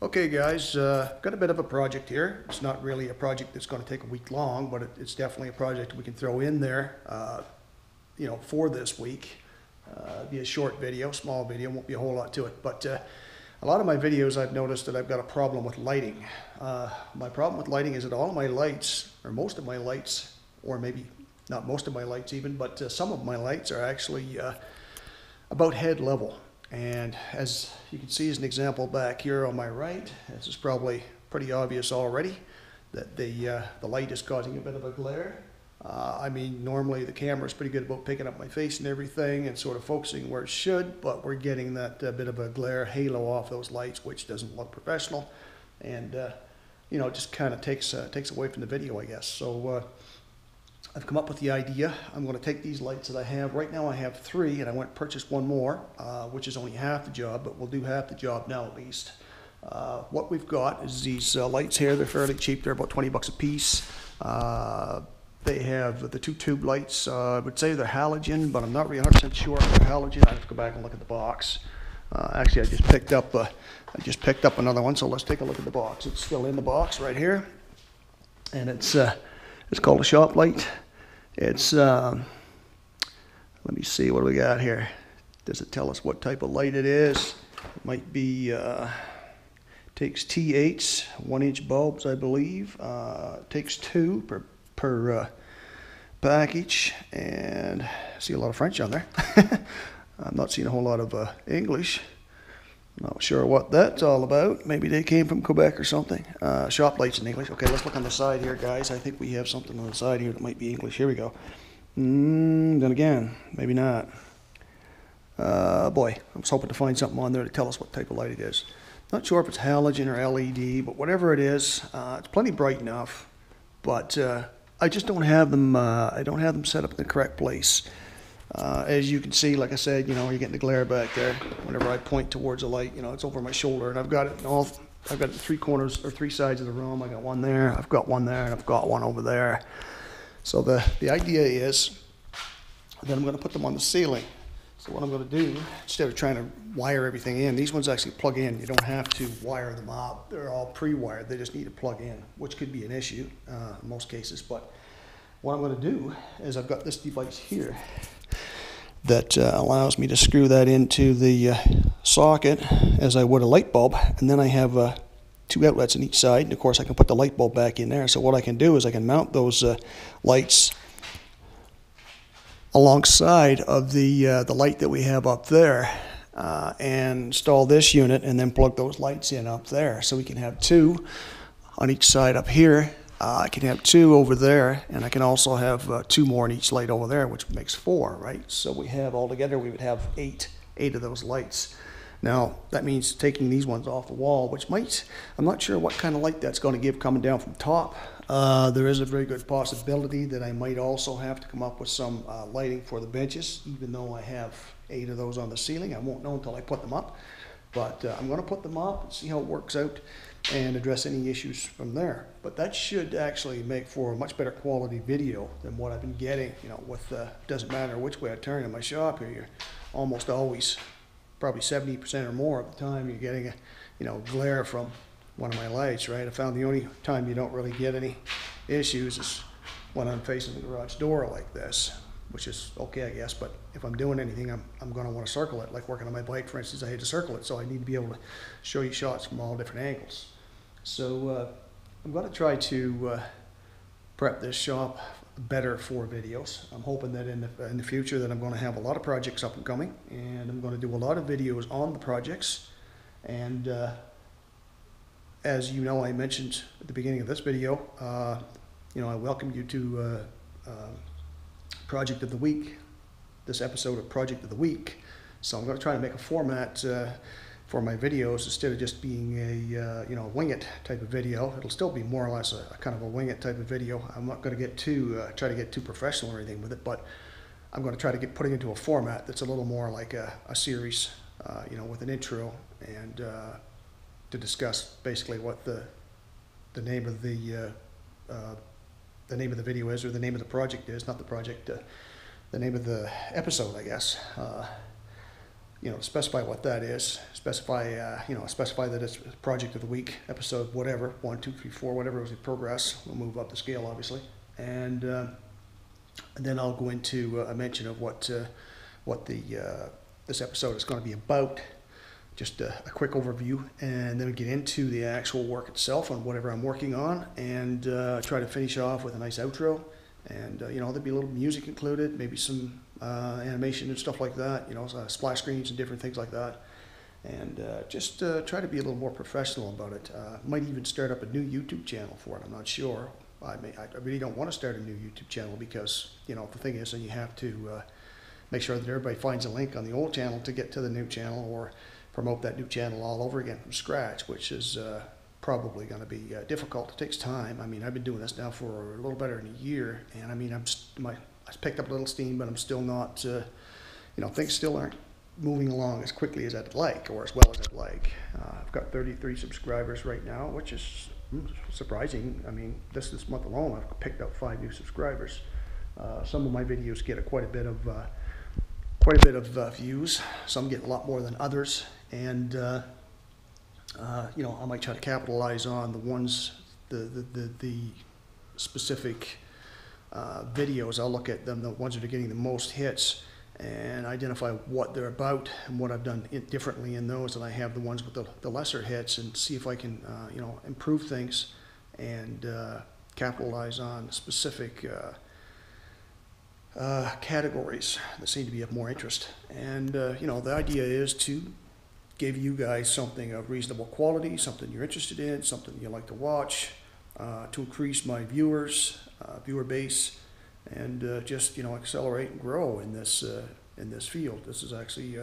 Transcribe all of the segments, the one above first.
Okay guys, got a bit of a project here. It's not really a project that's going to take a week long, but it's definitely a project we can throw in there, for this week. Be a short video, small video, won't be a whole lot to it. But a lot of my videos I've noticed that I've got a problem with lighting. My problem with lighting is that all of my lights, or most of my lights, or maybe not most of my lights even, but some of my lights are actually about head level. And as you can see as an example back here on my right, this is probably pretty obvious already that the light is causing a bit of a glare. Normally the camera is pretty good about picking up my face and everything and sort of focusing where it should, but we're getting that bit of a glare halo off those lights, which doesn't look professional, and it just kind of takes away from the video, I guess. So I've come up with the idea. I'm going to take these lights that I have. Right now I have 3, and I went and purchased one more, which is only half the job, but we'll do half the job now at least. What we've got is these lights here. They're fairly cheap. They're about 20 bucks a piece. They have the 2 tube lights. I would say they're halogen, but I'm not really 100% sure if they're halogen. I have to go back and look at the box. Actually, I just picked up another one, so let's take a look at the box. It's still in the box right here, and it's called a shop light. It's let me see, what do we got here? Does it tell us what type of light it is? It might be takes T8s, 1-inch bulbs, I believe. Takes 2 per package, and I see a lot of French on there. I'm not seeing a whole lot of English. Not sure what that's all about. Maybe they came from Quebec or something. Shop lights in English. Okay, let's look on the side here, guys. I think we have something on the side here that might be English. Here we go. Then again, maybe not. Boy, I was hoping to find something on there to tell us what type of light it is. Not sure if it's halogen or LED, but whatever it is, it's plenty bright enough. But I just don't have them. I don't have them set up in the correct place. As you can see, like I said, you're getting the glare back there. Whenever I point towards a light, it's over my shoulder, and I've got it in 3 corners or 3 sides of the room. I got one there, I've got one there, and I've got one over there. So the idea is that I'm going to put them on the ceiling. So what I'm going to do, instead of trying to wire everything in, these ones actually plug in. You don't have to wire them up. They're all pre-wired. They just need to plug in, which could be an issue in most cases. But what I'm going to do is I've got this device here that allows me to screw that into the socket as I would a light bulb, and then I have 2 outlets on each side, and of course I can put the light bulb back in there. So what I can do is I can mount those lights alongside of the light that we have up there, and install this unit, and then plug those lights in up there. So we can have 2 on each side up here. I can have 2 over there, and I can also have 2 more in each light over there, which makes 4, right? So we have altogether, we would have 8 of those lights. Now, that means taking these ones off the wall, which I'm not sure what kind of light that's going to give coming down from top. There is a very good possibility that I might also have to come up with some lighting for the benches, even though I have 8 of those on the ceiling. I won't know until I put them up, but I'm going to put them up and see how it works out and address any issues from there. But that should actually make for a much better quality video than what I've been getting. Doesn't matter which way I turn in my shop here, you're almost always, probably 70% or more of the time, you're getting a glare from one of my lights, right? I found the only time you don't really get any issues is when I'm facing the garage door like this, which is okay, I guess. But if I'm doing anything, I'm going to want to circle it. Like working on my bike, for instance, I had to circle it, so I need to be able to show you shots from all different angles. So I'm going to try to prep this shop better for videos. I'm hoping that in the future that I'm going to have a lot of projects up and coming, and I'm going to do a lot of videos on the projects. And as you know, I mentioned at the beginning of this video, I welcome you to Project of the Week, this episode of Project of the Week. So I'm going to try to make a format for my videos instead of just being a wing it type of video. It'll still be more or less a kind of a wing it type of video. I'm not going to get try to get too professional or anything with it, but I'm going to try to put it into a format that's a little more like a series, with an intro and to discuss basically what the name of the video is, or the name of the project is, not the project, the name of the episode, I guess. specify what that is, specify that it's project of the week, episode whatever, 1, 2, 3, 4, whatever was in progress. We'll move up the scale, obviously. And then I'll go into a mention of what this episode is going to be about, just a quick overview, and then we get into the actual work itself on whatever I'm working on, and try to finish off with a nice outro. And there'll be a little music included, maybe some animation and stuff like that, splash screens and different things like that. And just try to be a little more professional about it. Might even start up a new YouTube channel for it. I'm not sure. I really don't want to start a new YouTube channel because, the thing is, then you have to make sure that everybody finds a link on the old channel to get to the new channel, or promote that new channel all over again from scratch, which is probably going to be difficult. It takes time. I mean, I've been doing this now for a little better than a year, and I mean, I picked up a little steam, but I'm still not, things still aren't moving along as quickly as I'd like, or as well as I'd like. I've got 33 subscribers right now, which is surprising. I mean, this month alone, I've picked up 5 new subscribers. Some of my videos get quite a bit of views. Some get a lot more than others, and I might try to capitalize on the ones, the specific videos. I'll look at them, the ones that are getting the most hits, and identify what they're about and what I've done differently in those, and I have the ones with the lesser hits, and see if I can improve things and capitalize on specific categories that seem to be of more interest. And the idea is to give you guys something of reasonable quality, something you're interested in, something you like to watch, to increase my viewer base, and just accelerate and grow in this field. This is actually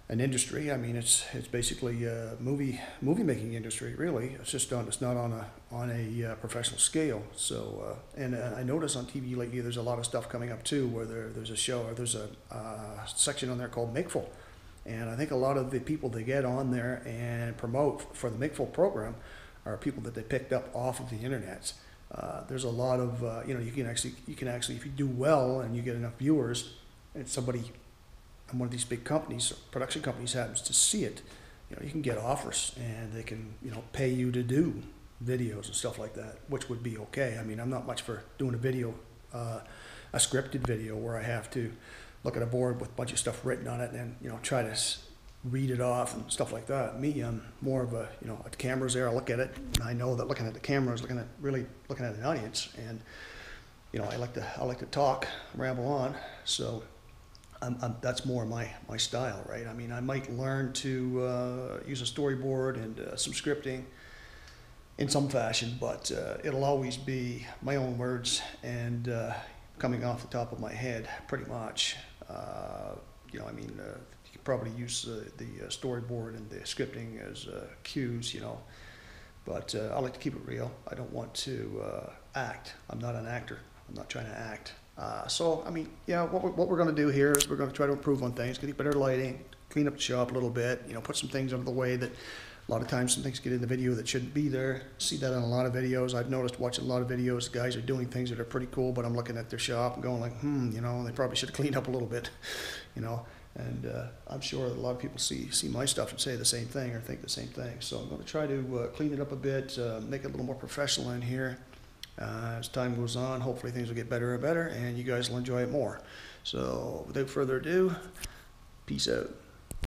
an industry. I mean, it's basically a movie making industry, really. It's not on a professional scale. So and I notice on TV lately there's a lot of stuff coming up too, where there's a show, or there's a section on there called Makeful, and I think a lot of the people they get on there and promote for the Makeful program are people that they picked up off of the internet. There's a lot of you can actually if you do well and you get enough viewers, and somebody, and one of these big companies, production companies, happens to see it, you can get offers, and they can, pay you to do videos and stuff like that, which would be okay. I mean, I'm not much for doing a video, a scripted video where I have to look at a board with a bunch of stuff written on it and then, try to read it off and stuff like that. Me, I'm more of a, the camera's there, I look at it, and I know that looking at the camera is really looking at an audience, and, I like to talk, ramble on, so that's more my style, right? I mean, I might learn to use a storyboard and some scripting in some fashion, but it'll always be my own words and coming off the top of my head, pretty much. You can probably use the storyboard and the scripting as cues, but I like to keep it real. I don't want to act. I'm not an actor. I'm not trying to act. So, I mean, yeah, what we're going to do here is we're going to try to improve on things, get better lighting, clean up the shop a little bit, put some things out of the way that a lot of times some things get in the video that shouldn't be there. See that on a lot of videos. I've noticed watching a lot of videos, guys are doing things that are pretty cool, but I'm looking at their shop and going like, they probably should have cleaned up a little bit, and I'm sure that a lot of people see my stuff and say the same thing or think the same thing. So I'm going to try to clean it up a bit, make it a little more professional in here. As time goes on, hopefully things will get better and better, and you guys will enjoy it more. So without further ado, peace out.